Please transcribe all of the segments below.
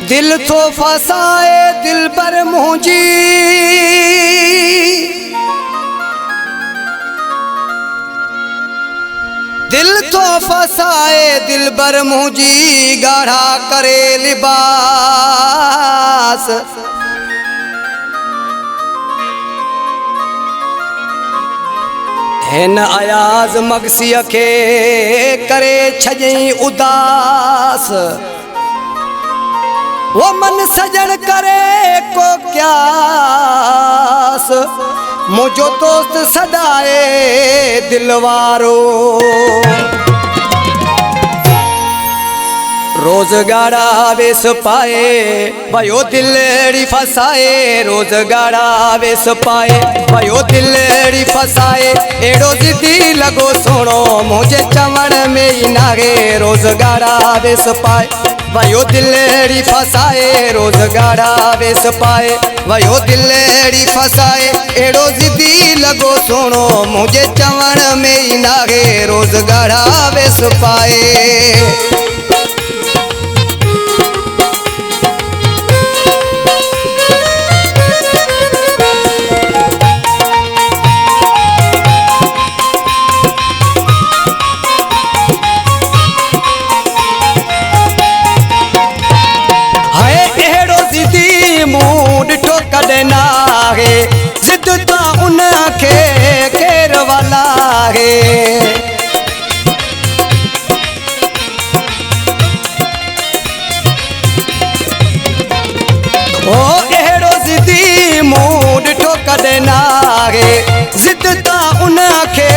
दिल तो फसाए दिल पर मुझी, दिल तो फसाए दिल पर मुझी, गाढ़ा करे लिबास। हिन अयाज़ मगसीअ खे करे छॼई उदास। वो मन सजन करे को क्यास, मुझो दोस्त सदाए दिलवारो। रोज गाड़ा वेस पाए भयो दिलड़ी फसाए, रोज गाड़ा वेस पाए भयो दिलड़ी फसाए। एड़ो जिदी लगो सुनो मुझे चवण में ही नागे, रोज गाड़ा वेस पाए भयो दिलड़ी फसाए, रोज गाड़ा वेस पाए भयो दिलड़ी फसाए। एड़ो जिदी लगो सुनो मुझे चवण में ही नागे, रोज गाड़ा वेस पाए। नागे जिद तो उनके केर वाला है, ओ एड़ो जिदी मूड ठोक देना है, जिद तो उनके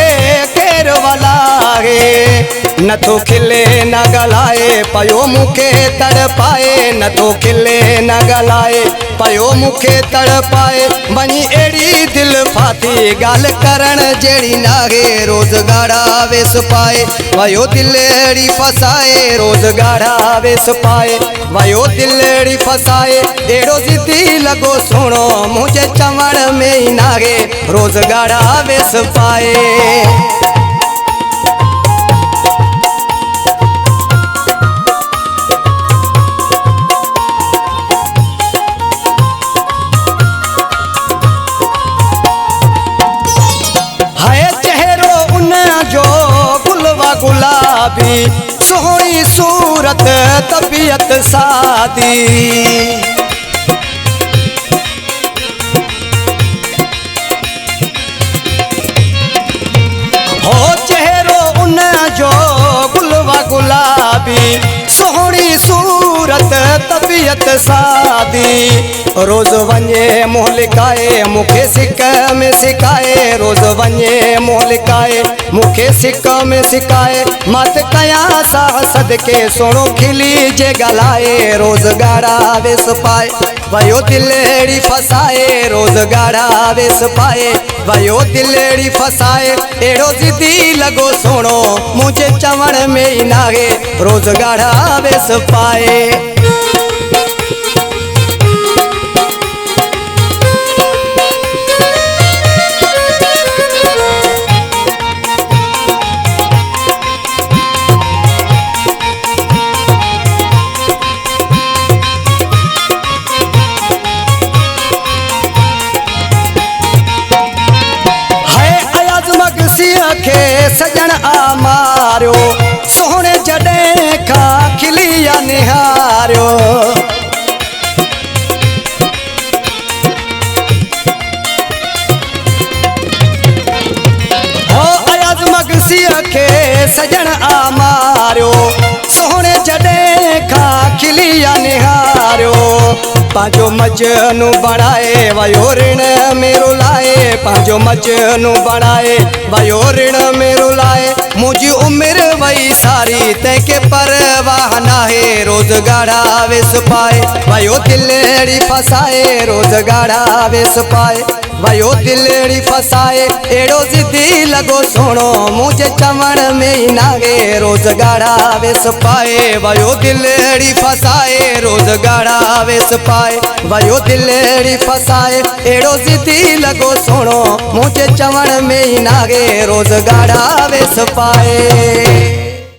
केर वाला है। न तो खिले न गलाए पयो मुखे तड़पाए, न तो खिले न गलाए पयो मुखे तड़पाए। वनी एड़ी दिल फाती गाल करण जेड़ी नागे, रोज गाड़ा वेस पाए वयो दिलड़ी फसाए, रोज गाड़ा वेस पाए वयो दिलड़ी फसाए। एड़ो जिदी लगो सुनो मुझे चवण में ही नागे, रोज गाड़ा वेस पाए। गुलाबी सोहनी सूरत तबीयत सादी, हो चेहरो उन जो गुलवा गुलाबी सोहनी सूरत तबीयत सादी। रोज वञे मुँह लिकाए मुखे सिक में सिकाए, रोज वञे मुँह लिकाए मुखे सिक में सिकाए। मत कया सा सदके सोनो खिली जे गलाए, रोज गाड़ा वेस पाए वयो दिलड़ी फसाए, रोज गाड़ा वेस पाए वयो दिलड़ी फसाए। एड़ो जिदी लगो सोनो मुझे चवण में ही नागे, रोज गाड़ा वेस पाए। खे सजन आ मारियो सोहणे जॾहिं खां खिलिया निहारियो, हो अयाज़ मगसीअ खे सजन आ मारियो सोहणे जॾहिं खां खिलिया निहारियो। पांजो मजनू बणाए वयो ऋण में रुलाए, पांजो मजनू बणाए वयो ऋण में रुलाए। मुझी उम्र वही सारी तंहिंखे परवाह नाहे, रोज गाड़ा वेस पाए वयो दिलड़ी फसाए, रोज गाड़ा वेस पाए वयो दिलड़ी फसाए। एड़ो जिदी लगो सुनो मुझे चवण में ही नागे, रोज गाड़ा वेस पाए वयो दिलड़ी फसाए, रोज गाड़ा वेस पाए वयो दिलड़ी फसाए। एड़ो जिदी लगो सुनो मुझे चवण में ही नागे, रोज गाड़ा वेस पाए।